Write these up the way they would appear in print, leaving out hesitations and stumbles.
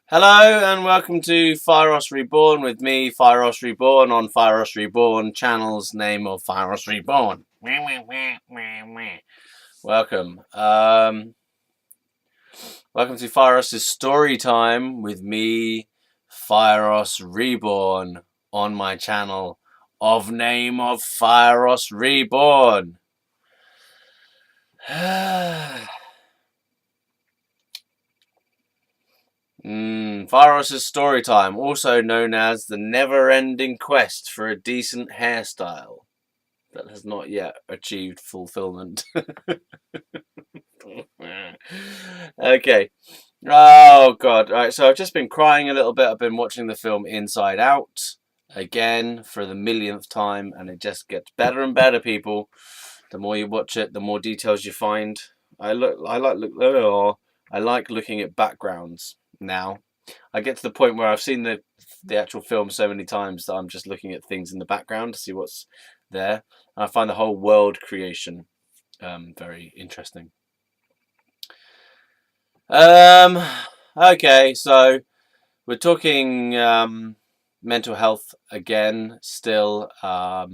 Hello and welcome to Fieros Reborn with me, Fieros Reborn, on Fieros Reborn channel's name of Fieros Reborn. Welcome. Welcome to Fieros' story time with me, Fieros Reborn, on my channel of name of Fieros Reborn. Fieros' story time, also known as the never-ending quest for a decent hairstyle that has not yet achieved fulfillment. Okay. Oh God. All right. So I've just been crying a little bit. I've been watching the film Inside Out again for the millionth time, and it just gets better and better. People, the more you watch it, the more details you find. I like looking at backgrounds now. I get to the point where I've seen the actual film so many times that I'm just looking at things in the background to see what's there. And I find the whole world creation very interesting. Okay, so we're talking mental health again. Still, I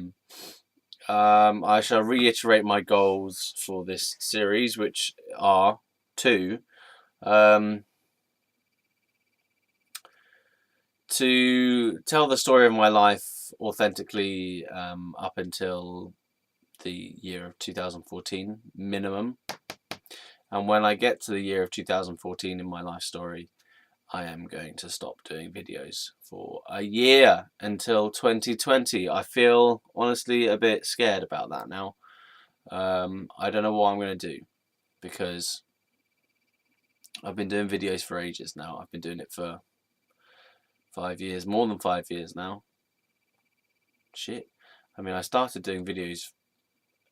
shall reiterate my goals for this series, which are two. To tell the story of my life authentically up until the year of 2014 minimum. And when I get to the year of 2014 in my life story, I am going to stop doing videos for a year until 2020. I feel honestly a bit scared about that now. I don't know what I'm going to do because I've been doing videos for ages now. I've been doing it for 5 years, more than 5 years now. Shit. I mean, I started doing videos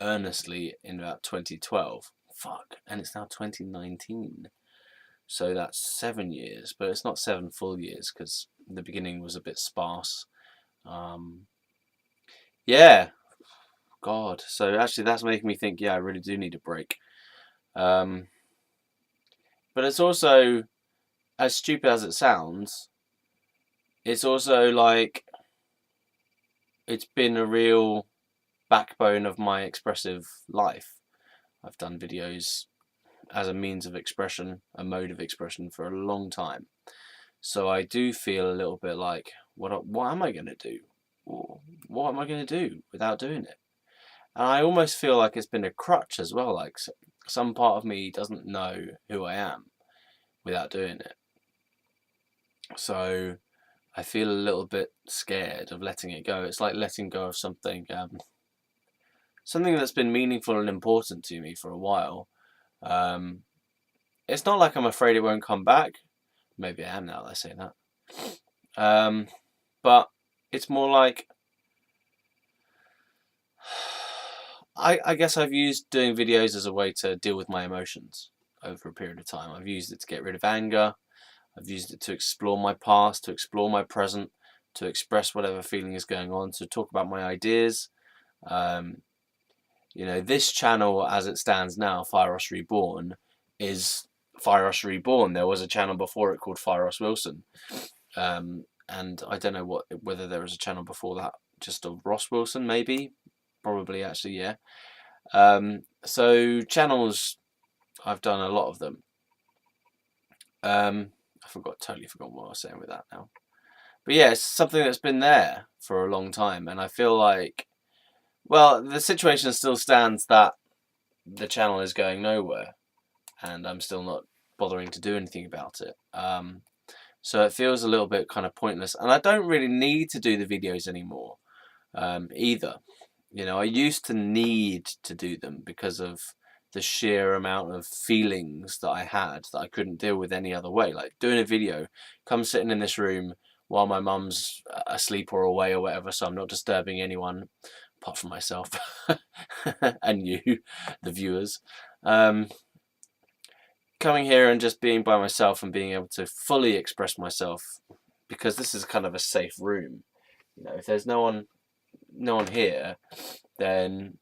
earnestly in about 2012. Fuck. And it's now 2019. So that's 7 years, but it's not 7 full years because the beginning was a bit sparse. Yeah. God. So actually that's making me think, yeah, I really do need a break. But it's also, as stupid as it sounds, it's also like it's been a real backbone of my expressive life. I've done videos as a means of expression, a mode of expression for a long time. So I do feel a little bit like, what am I going to do? What am I going to do without doing it? And I almost feel like it's been a crutch as well. Like some part of me doesn't know who I am without doing it. So I feel a little bit scared of letting it go. It's like letting go of something, something that's been meaningful and important to me for a while. It's not like I'm afraid it won't come back. Maybe I am now that I say that. But it's more like I guess I've used doing videos as a way to deal with my emotions over a period of time. I've used it to get rid of anger. I've used it to explore my past, to explore my present, to express whatever feeling is going on, to talk about my ideas. This channel as it stands now, Fieros Reborn, is Fieros Reborn. There was a channel before it called Fieros Wilson. And I don't know whether there was a channel before that, just of Ross Wilson, maybe. Probably, actually, yeah. So channels, I've done a lot of them. Totally forgot what I was saying with that now. But yeah, it's something that's been there for a long time, and I feel like, well, the situation still stands that the channel is going nowhere, and I'm still not bothering to do anything about it. So it feels a little bit kind of pointless, and I don't really need to do the videos anymore, either. I used to need to do them because of the sheer amount of feelings that I had that I couldn't deal with any other way. Like doing a video, come sitting in this room while my mum's asleep or away or whatever, so I'm not disturbing anyone apart from myself and you, the viewers. Coming here and just being by myself and being able to fully express myself, because this is kind of a safe room. If there's no one here, then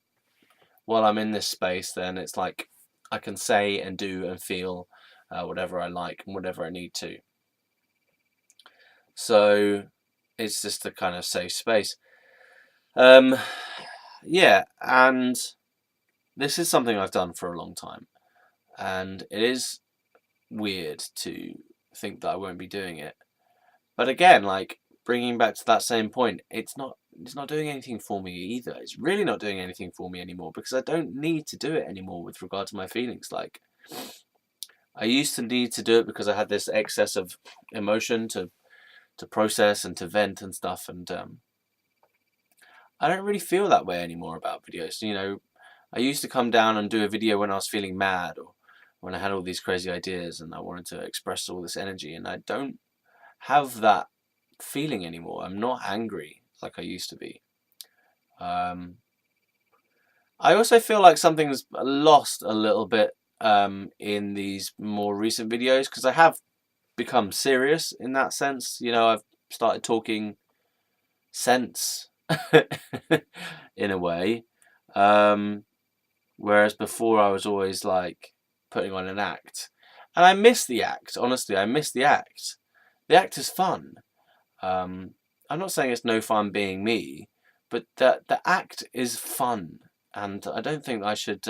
while I'm in this space, then it's like I can say and do and feel whatever I like and whatever I need to. So it's just a kind of safe space. Yeah, and this is something I've done for a long time, and it is weird to think that I won't be doing it. But again, like bringing back to that same point, it's not doing anything for me either. It's really not doing anything for me anymore because I don't need to do it anymore with regard to my feelings. Like I used to need to do it because I had this excess of emotion to process and to vent and stuff, and I don't really feel that way anymore about videos. You know, I used to come down and do a video when I was feeling mad or when I had all these crazy ideas and I wanted to express all this energy, and I don't have that feeling anymore. I'm not angry like I used to be. I also feel like something's lost a little bit in these more recent videos because I have become serious in that sense. You know, I've started talking sense in a way. Whereas before I was always like putting on an act. And I miss the act, honestly, I miss the act. The act is fun. I'm not saying it's no fun being me, but the act is fun. And I don't think I should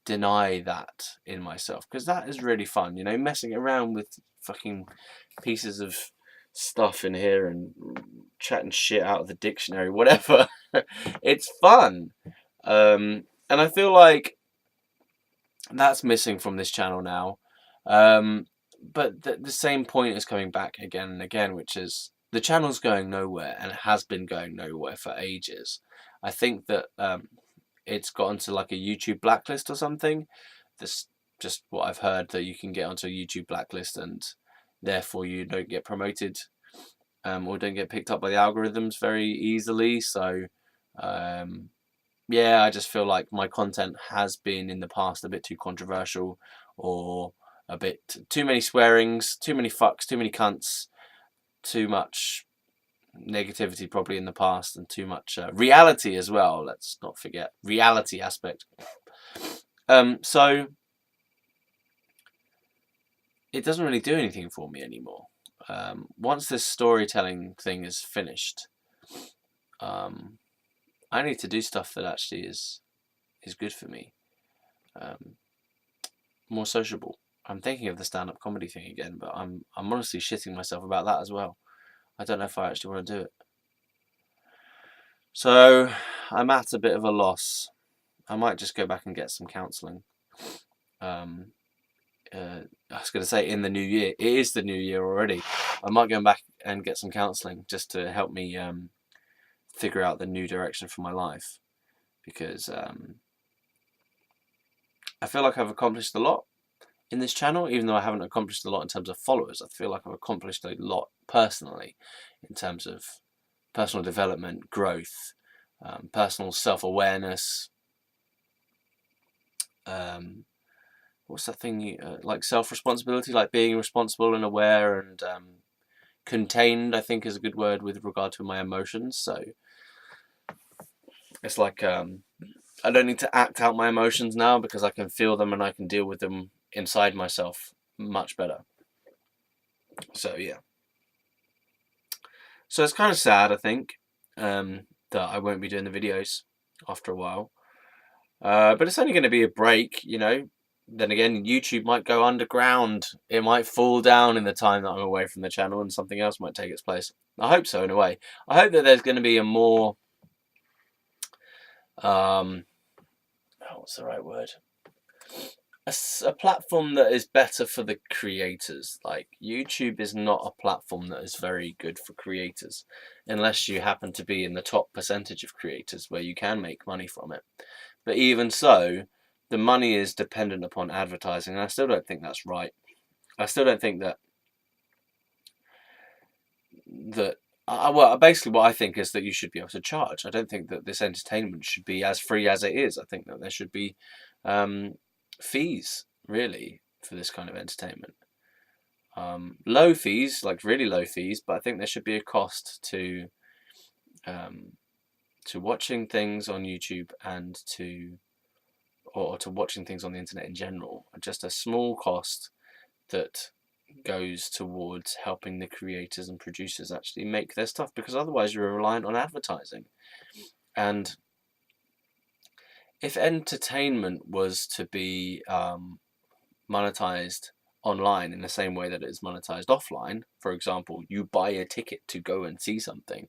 deny that in myself because that is really fun, you know, messing around with fucking pieces of stuff in here and chatting shit out of the dictionary, whatever. It's fun. And I feel like that's missing from this channel now. But the same point is coming back again and again, which is the channel's going nowhere and it has been going nowhere for ages. I think that it's got onto like a YouTube blacklist or something. That's just what I've heard, that you can get onto a YouTube blacklist and therefore you don't get promoted or don't get picked up by the algorithms very easily. So yeah, I just feel like my content has been in the past a bit too controversial or a bit too many swearings, too many fucks, too many cunts, too much negativity probably in the past, and too much reality as well. Let's not forget reality aspect. So it doesn't really do anything for me anymore. Once this storytelling thing is finished, I need to do stuff that actually is good for me. More sociable. I'm thinking of the stand-up comedy thing again, but I'm honestly shitting myself about that as well. I don't know if I actually want to do it. So I'm at a bit of a loss. I might just go back and get some counselling. I was going to say in the new year. It is the new year already. I might go back and get some counselling just to help me figure out the new direction for my life. Because I feel like I've accomplished a lot in this channel, even though I haven't accomplished a lot in terms of followers. I feel like I've accomplished a lot personally in terms of personal development, growth, personal self-awareness. What's that thing, like self-responsibility, like being responsible and aware and contained, I think is a good word with regard to my emotions. So it's like I don't need to act out my emotions now because I can feel them and I can deal with them inside myself much better. So yeah. So it's kind of sad, I think, that I won't be doing the videos after a while. But it's only going to be a break, you know. Then again, YouTube might go underground. It might fall down in the time that I'm away from the channel and something else might take its place. I hope so, in a way. I hope that there's going to be a more... what's the right word? A platform that is better for the creators. Like, YouTube is not a platform that is very good for creators unless you happen to be in the top percentage of creators where you can make money from it. But even so, the money is dependent upon advertising, and I still don't think that's right. I still don't think that well, basically what I think is that you should be able to charge. I don't think that this entertainment should be as free as it is. I think that there should be fees, really, for this kind of entertainment. Low fees, like really low fees, but I think there should be a cost to watching things on YouTube and to watching things on the internet in general. Just a small cost that goes towards helping the creators and producers actually make their stuff, because otherwise you're reliant on advertising. And if entertainment was to be monetized online in the same way that it is monetized offline, for example, you buy a ticket to go and see something.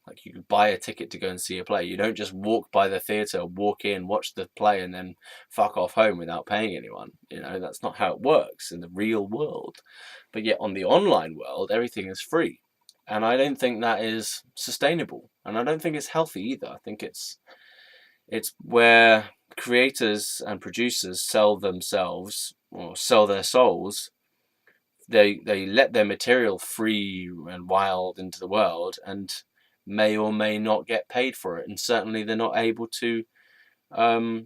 Like, you buy a ticket to go and see a play. You don't just walk by the theatre, walk in, watch the play, and then fuck off home without paying anyone. That's not how it works in the real world. But yet on the online world, everything is free. And I don't think that is sustainable. And I don't think it's healthy either. I think it's where creators and producers sell themselves or sell their souls. They let their material free and wild into the world, and may or may not get paid for it, and certainly they're not able um,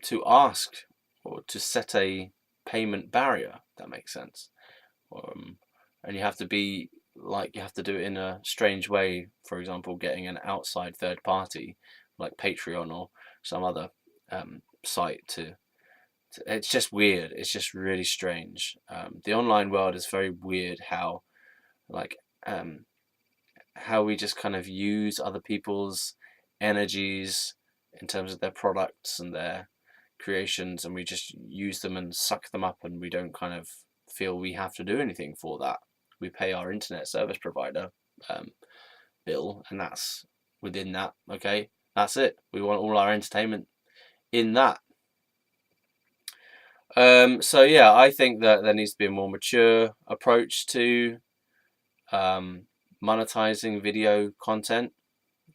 to ask or to set a payment barrier. If that makes sense. And you have to do it in a strange way. For example, getting an outside third party like Patreon or some other site to. It's just weird. It's just really strange. The online world is very weird. How we just kind of use other people's energies in terms of their products and their creations, and we just use them and suck them up, and we don't kind of feel we have to do anything for that. We pay our internet service provider bill, and that's within that. Okay, that's it. We want all our entertainment in that. So yeah, I think that there needs to be a more mature approach to monetizing video content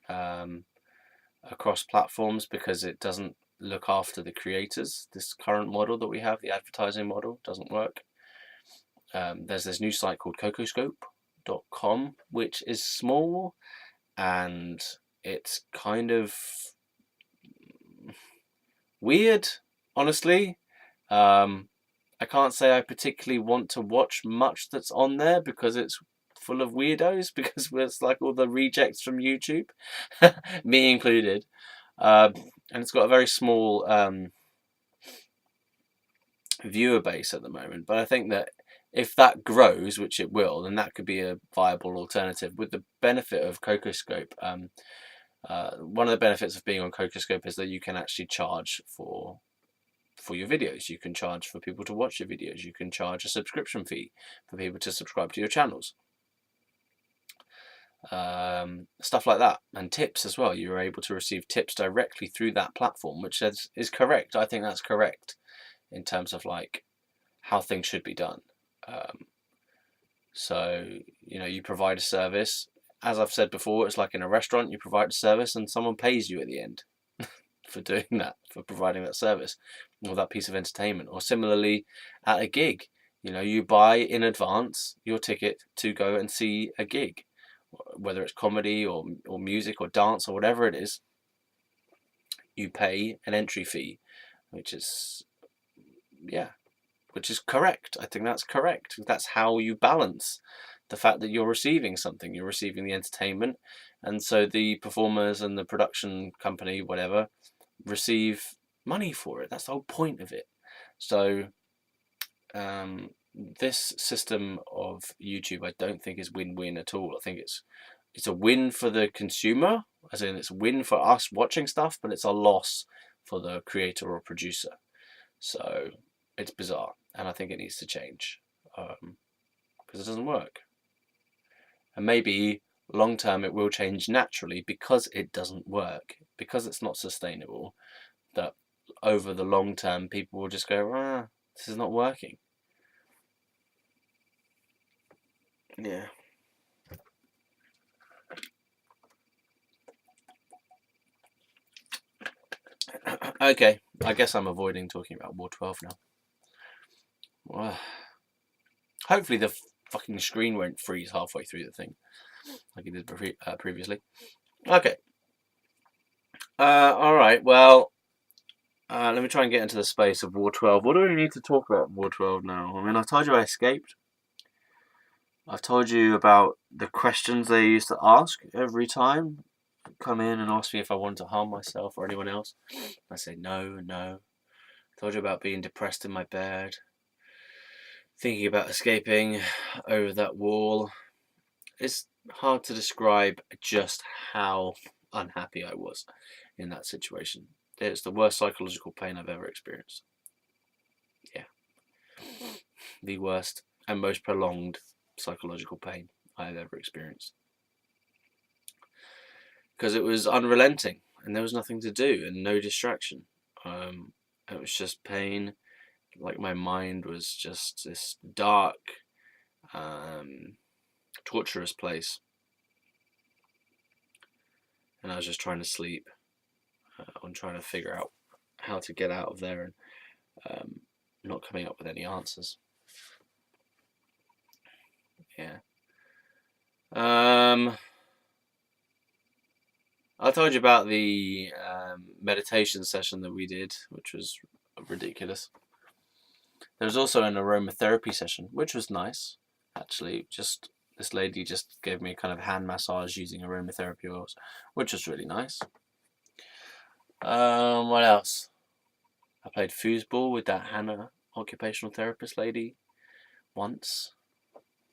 across platforms, because it doesn't look after the creators. This current model that we have, the advertising model, doesn't work. There's this new site called cocoscope.com, which is small, and it's kind of weird, honestly. I can't say I particularly want to watch much that's on there, because it's full of weirdos, because it's like all the rejects from YouTube, me included. And it's got a very small viewer base at the moment. But I think that if that grows, which it will, then that could be a viable alternative. With the benefit of Cocoscope, one of the benefits of being on Cocoscope is that you can actually charge for your videos. You can charge for people to watch your videos. You can charge a subscription fee for people to subscribe to your channels. Stuff like that, and tips as well. You're able to receive tips directly through that platform, which is correct. I think that's correct in terms of like how things should be done. So you provide a service. As I've said before, it's like in a restaurant. You provide a service, and someone pays you at the end for doing that, for providing that service or that piece of entertainment. Or similarly, at a gig, you buy in advance your ticket to go and see a gig, whether it's comedy or music or dance or whatever it is. You pay an entry fee, which is correct. I think that's correct. That's how you balance the fact that you're receiving something. You're receiving the entertainment, and so the performers and the production company, whatever, receive money for it. That's the whole point of it. So this system of YouTube, I don't think is win-win at all. I think it's a win for the consumer, as in it's a win for us watching stuff, but it's a loss for the creator or producer. So it's bizarre, and I think it needs to change, because it doesn't work. And maybe long term it will change naturally, because it doesn't work, because it's not sustainable, that over the long term people will just go, this is not working. Yeah. Okay, I guess I'm avoiding talking about War 12 now. Well, hopefully the fucking screen won't freeze halfway through the thing like it did previously. Okay. Alright, well, let me try and get into the space of War 12. What do we need to talk about War 12 now? I mean, I told you I escaped. I've told you about the questions they used to ask every time. Come in and ask me if I wanted to harm myself or anyone else. I say no. I told you about being depressed in my bed. thinking about escaping over that wall. It's hard to describe just how unhappy I was in that situation. It's the worst psychological pain I've ever experienced. Yeah. The worst and most prolonged psychological pain I've ever experienced. Because it was unrelenting and there was nothing to do and no distraction. It was just pain. Like my mind was just this dark, torturous place. And I was just trying to sleep. I'm trying to figure out how to get out of there and not coming up with any answers. Yeah. I told you about the meditation session that we did, which was ridiculous. There was also an aromatherapy session, which was nice, actually. Just this lady just gave me a kind of hand massage using aromatherapy oils, which was really nice. What else? I played foosball with that Hannah occupational therapist lady once.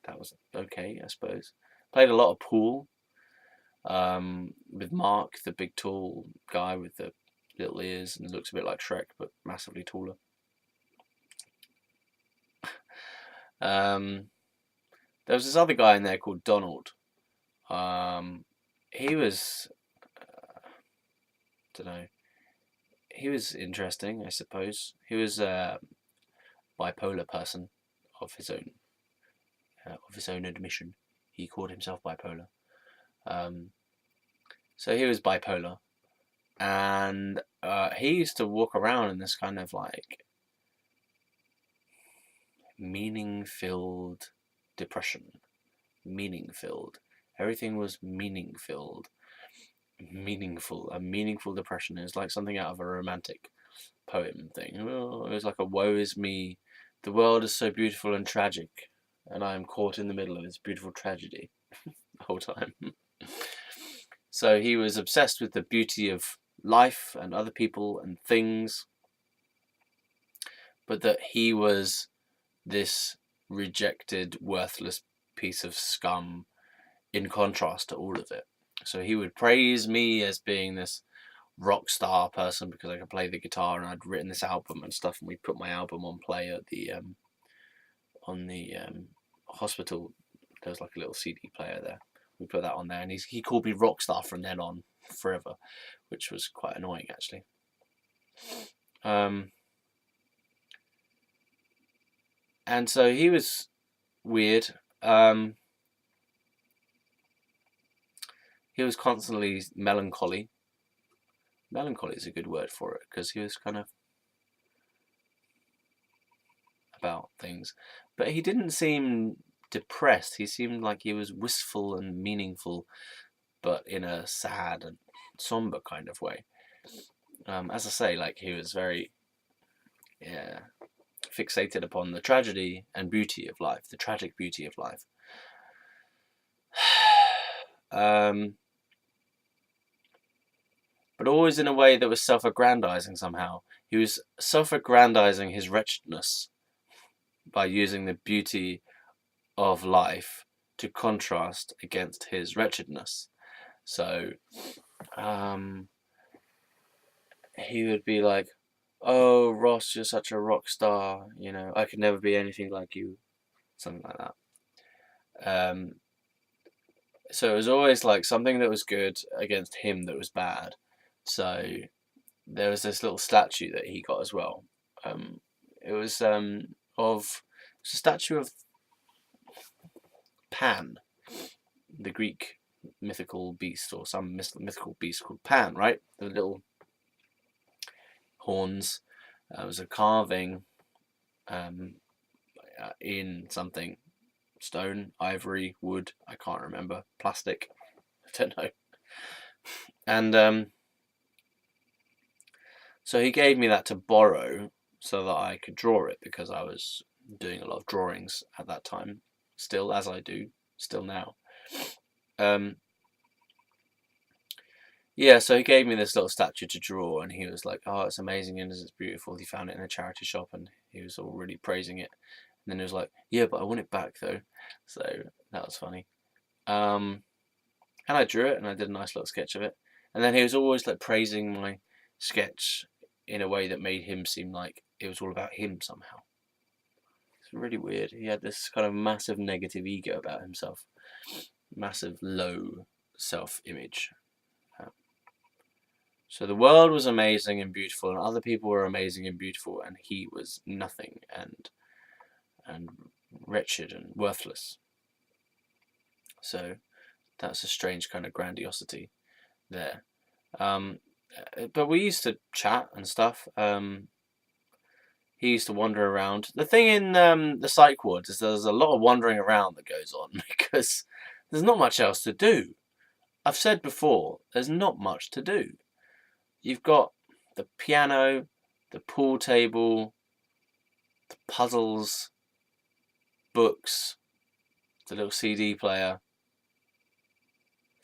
That was okay, I suppose. Played a lot of pool with Mark, the big tall guy with the little ears and looks a bit like Shrek but massively taller. There was this other guy in there called Donald. He was, don't know, he was interesting, I suppose. He was a bipolar person of his own admission. He called himself bipolar. So he was bipolar, and he used to walk around in this kind of like meaning-filled depression. Meaning-filled. Everything was meaning-filled. Meaningful. A meaningful depression. It was like something out of a romantic poem thing. Oh, it was like a woe is me. The world is so beautiful and tragic, and I am caught in the middle of its beautiful tragedy the whole time. So he was obsessed with the beauty of life and other people and things, but that he was this rejected, worthless piece of scum in contrast to all of it. So he would praise me as being this rock star person because I could play the guitar and I'd written this album and stuff, and we put my album on play at the hospital. There was like a little CD player there. We put that on there, and he called me rock star from then on forever, which was quite annoying actually. And so he was weird. He was constantly melancholy. Melancholy is a good word for it, because he was kind of about things. But he didn't seem depressed. He seemed like he was wistful and meaningful, but in a sad and somber kind of way. As I say, like he was very fixated upon the tragedy and beauty of life, the tragic beauty of life. But always in a way that was self-aggrandizing somehow. He was self-aggrandizing his wretchedness by using the beauty of life to contrast against his wretchedness. So he would be like, "Oh, Ross, you're such a rock star. You know, I could never be anything like you," something like that. So it was always like something that was good against him that was bad. So there was this little statue that he got as well. It was a statue of Pan, the Greek mythical beast, or some mythical beast called Pan, right? The little horns. It was a carving in something. Stone, ivory, wood, I can't remember. Plastic, I don't know. And so he gave me that to borrow so that I could draw it, because I was doing a lot of drawings at that time, still, as I do, still now. Yeah, so he gave me this little statue to draw, and he was like, "Oh, it's amazing and it's beautiful." He found it in a charity shop, and he was all really praising it. then he was like, yeah, but I want it back though. So that was funny. And I drew it and I did a nice little sketch of it. And then he was always like praising my sketch in a way that made him seem like it was all about him somehow. It's really weird. He had this kind of massive negative ego about himself, massive low self-image. So the world was amazing and beautiful, and other people were amazing and beautiful, and he was nothing and wretched and worthless. So that's a strange kind of grandiosity there. But we used to chat and stuff. He used to wander around. The thing in the psych wards is there's a lot of wandering around that goes on because there's not much else to do. I've said before, there's not much to do. You've got the piano, the pool table, the puzzles, books, the little CD player,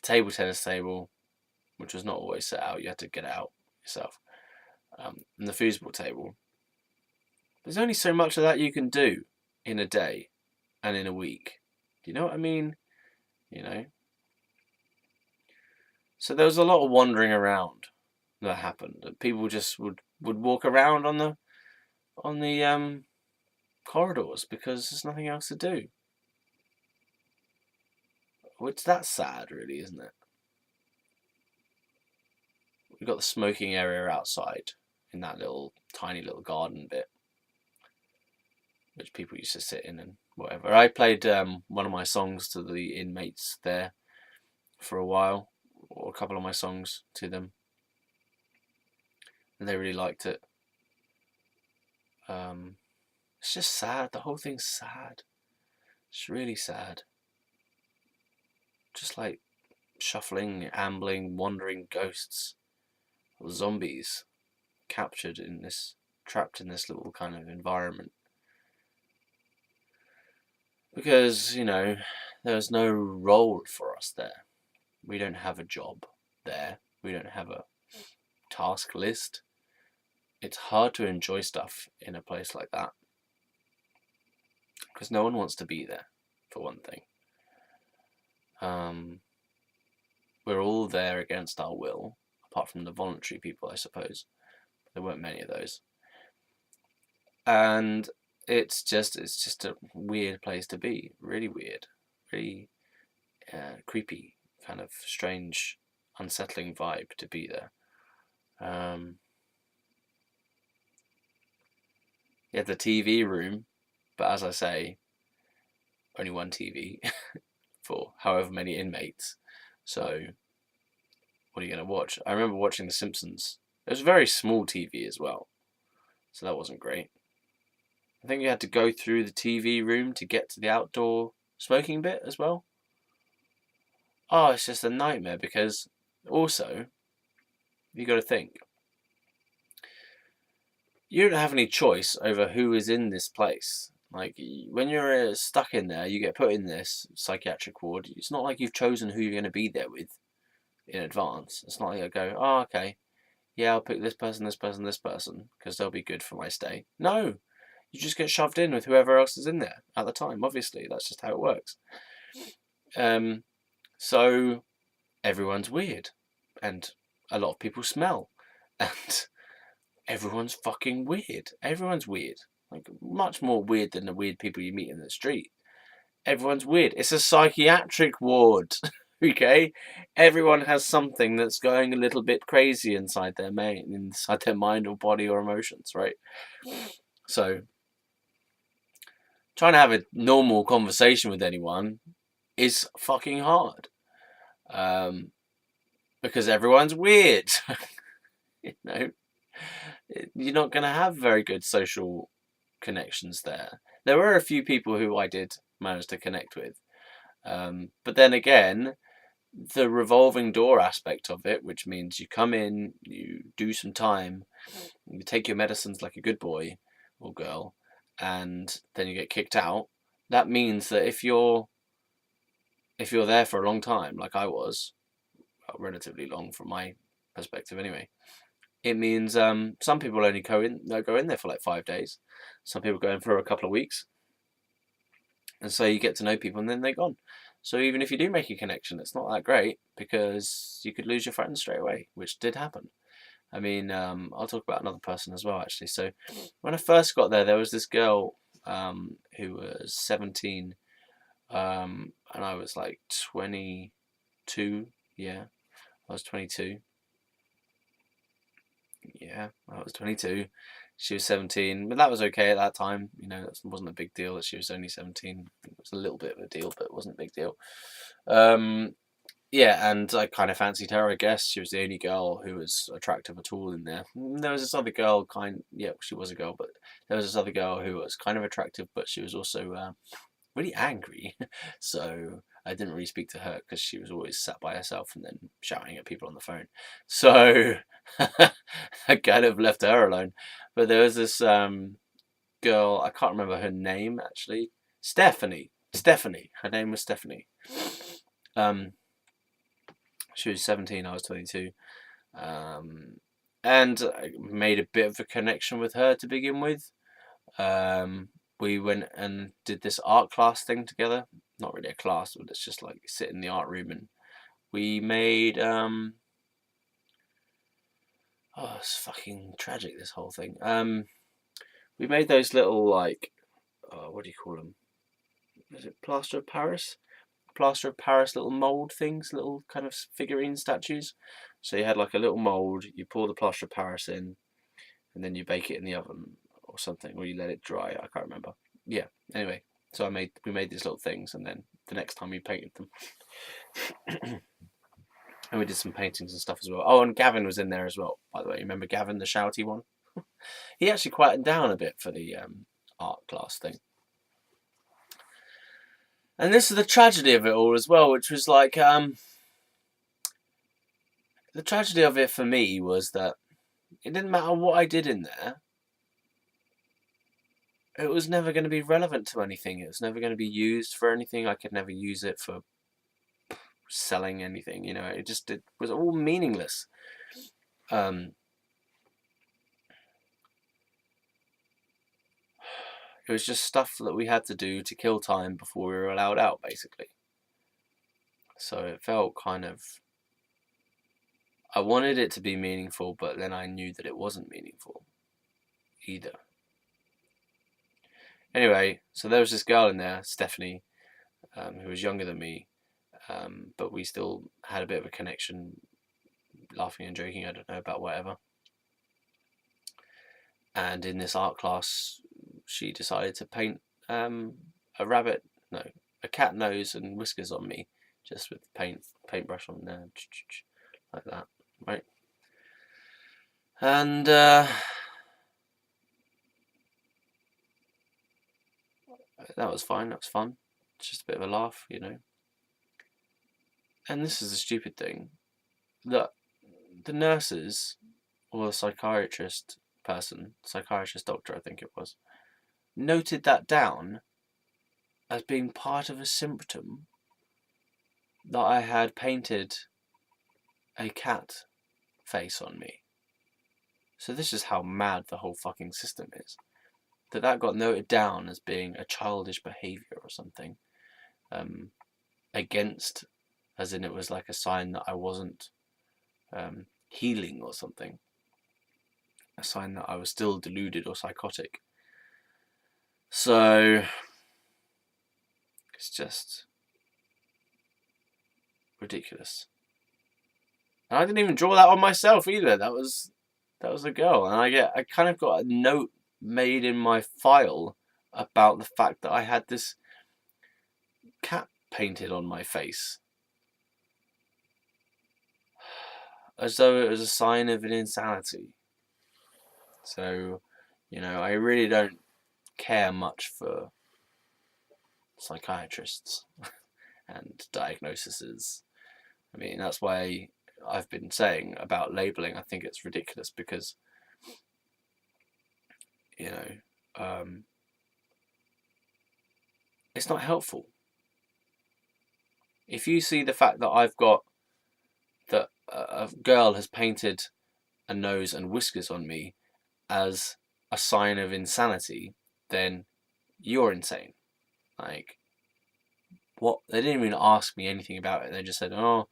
table tennis table, which was not always set out. You had to get it out yourself. And the foosball table. There's only so much of that you can do in a day and in a week. Do you know what I mean? You know. So there was a lot of wandering around that happened. People just would walk around on the corridors because there's nothing else to do. Which that's sad, really, isn't it? We've got the smoking area outside in that little tiny little garden bit, which people used to sit in and whatever. I played one of my songs to the inmates there for a while, or a couple of my songs to them, and they really liked it. It's just sad. The whole thing's sad. It's really sad. Just like shuffling, ambling, wandering ghosts, or zombies, captured in this, trapped in this little kind of environment. Because, you know, there's no role for us there. We don't have a job there. We don't have a task list. It's hard to enjoy stuff in a place like that. Because no one wants to be there, for one thing. We're all there against our will, apart from the voluntary people, I suppose. There weren't many of those. And it's just a weird place to be. Really weird. Really creepy, kind of strange, unsettling vibe to be there. You had the TV room, but as I say, only one TV for however many inmates. So what are you going to watch? I remember watching The Simpsons. It was a very small TV as well, so that wasn't great. I think you had to go through the TV room to get to the outdoor smoking bit as well. Oh, it's just a nightmare because also, you got to think, you don't have any choice over who is in this place. Like, when you're stuck in there, you get put in this psychiatric ward. It's not like you've chosen who you're going to be there with in advance. It's not like I go, oh, okay, yeah, I'll pick this person, this person, this person, because they'll be good for my stay. No, you just get shoved in with whoever else is in there at the time, obviously. That's just how it works. So everyone's weird, and a lot of people smell, and everyone's fucking weird. Everyone's weird. Like, much more weird than the weird people you meet in the street. Everyone's weird. It's a psychiatric ward, okay? Everyone has something that's going a little bit crazy inside their mind or body or emotions, right? So, trying to have a normal conversation with anyone is fucking hard. Because everyone's weird. You know? You're not going to have very good social connections there. There were a few people who I did manage to connect with. But then again, the revolving door aspect of it, which means you come in, you do some time, you take your medicines like a good boy or girl, and then you get kicked out. That means that if you're there for a long time, like I was, relatively long from my perspective anyway, it means some people only go in there for like 5 days. Some people go in for a couple of weeks. And so you get to know people and then they're gone. So even if you do make a connection, it's not that great because you could lose your friends straight away, which did happen. I mean, I'll talk about another person as well, actually. So when I first got there was this girl who was 17, and I was like 22. Yeah, I was 22. Yeah, I was 22. She was 17, but that was okay at that time. You know, that wasn't a big deal that she was only 17. It was a little bit of a deal, but it wasn't a big deal. Yeah, and I kind of fancied her, I guess. She was the only girl who was attractive at all in there. There was this other girl, yeah, she was a girl, but there was this other girl who was kind of attractive, but she was also really angry. So I didn't really speak to her because she was always sat by herself and then shouting at people on the phone. So I kind of left her alone. But there was this girl, I can't remember her name actually. Stephanie. Stephanie. Her name was Stephanie. She was 17, I was 22. And I made a bit of a connection with her to begin with. We went and did this art class thing together. Not really a class, but it's just like sit in the art room, and we made oh, it's fucking tragic, this whole thing. We made those little like what do you call them? Is it plaster of Paris? Plaster of Paris little mold things, little kind of figurine statues. So you had like a little mold, you pour the plaster of Paris in, and then you bake it in the oven or something, or you let it dry. I can't remember. Yeah. Anyway, so we made these little things, and then the next time we painted them, and we did some paintings and stuff as well. Oh, and Gavin was in there as well, by the way. You remember Gavin, the shouty one? He actually quieted down a bit for the art class thing. And this is the tragedy of it all as well, which was like the tragedy of it for me was that it didn't matter what I did in there. It was never going to be relevant to anything. It was never going to be used for anything. I could never use it for selling anything. You know, it was all meaningless. It was just stuff that we had to do to kill time before we were allowed out, basically. So it felt kind of... I wanted it to be meaningful, but then I knew that it wasn't meaningful either. Anyway, so there was this girl in there, Stephanie, who was younger than me, but we still had a bit of a connection, laughing and joking, I don't know, about whatever. And in this art class, she decided to paint a cat nose and whiskers on me, just with paintbrush on there, like that, right? And that was fine. That was fun. It's just a bit of a laugh, you know. And this is the stupid thing, that the nurses or the psychiatrist doctor, I think it was, noted that down as being part of a symptom that I had painted a cat face on me. So this is how mad the whole fucking system is. That got noted down as being a childish behaviour or something. Against, as in it was like a sign that I wasn't healing or something. A sign that I was still deluded or psychotic. So it's just ridiculous. And I didn't even draw that on myself either. That was a girl, and I kind of got a note made in my file about the fact that I had this cat painted on my face, as though it was a sign of an insanity. So, you know, I really don't care much for psychiatrists and diagnoses. I mean, that's why I've been saying about labelling. I think it's ridiculous because, you know, it's not helpful. If you see the fact that I've got that a girl has painted a nose and whiskers on me as a sign of insanity, then you're insane. Like, what? They didn't even ask me anything about it. They just said, oh,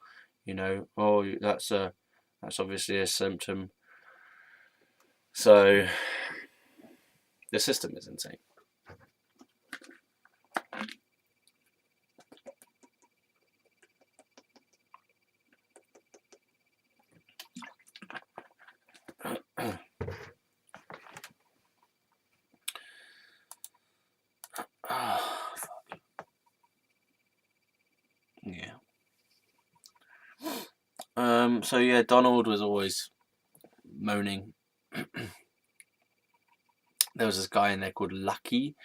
oh, that's obviously a symptom. So the system is insane. Yeah. So yeah, Donald was always moaning. There was this guy in there called Lucky,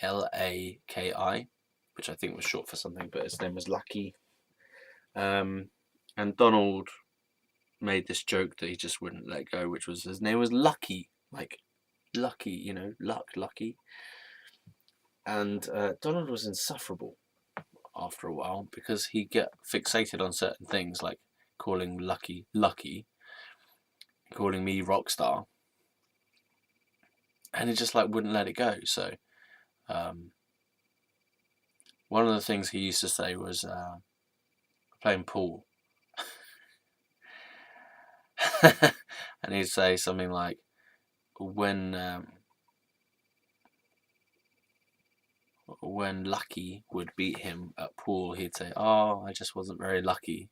Laki, which I think was short for something, but his name was Lucky. And Donald made this joke that he just wouldn't let go, which was his name was Lucky, like lucky, lucky. And Donald was insufferable after a while because he'd get fixated on certain things, like calling Lucky, calling me Rockstar, and he just like wouldn't let it go. So one of the things he used to say was playing pool. And he'd say something like, when Lucky would beat him at pool, he'd say, oh, I just wasn't very lucky.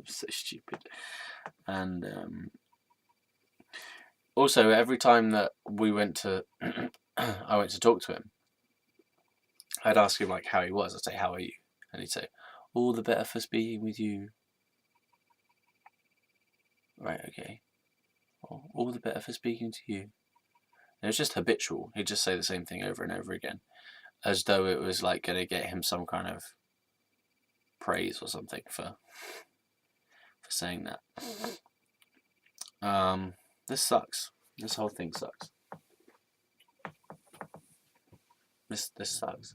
So stupid. And also, every time that we went to I went to talk to him, I'd ask him like how he was. I'd say, how are you? And he'd say, all the better for speaking with you. Right, okay. Well, all the better for speaking to you. And it was just habitual. He'd just say the same thing over and over again, as though it was like going to get him some kind of praise or something for saying that. This sucks. This whole thing sucks. This sucks.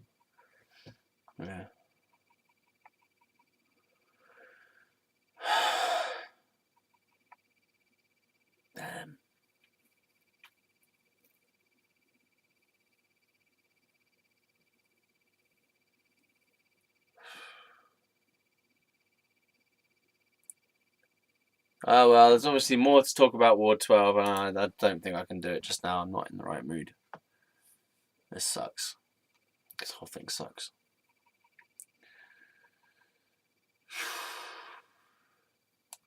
Yeah. Damn. Oh well, there's obviously more to talk about Ward 12, and I don't think I can do it just now. I'm not in the right mood. This sucks. This whole thing sucks.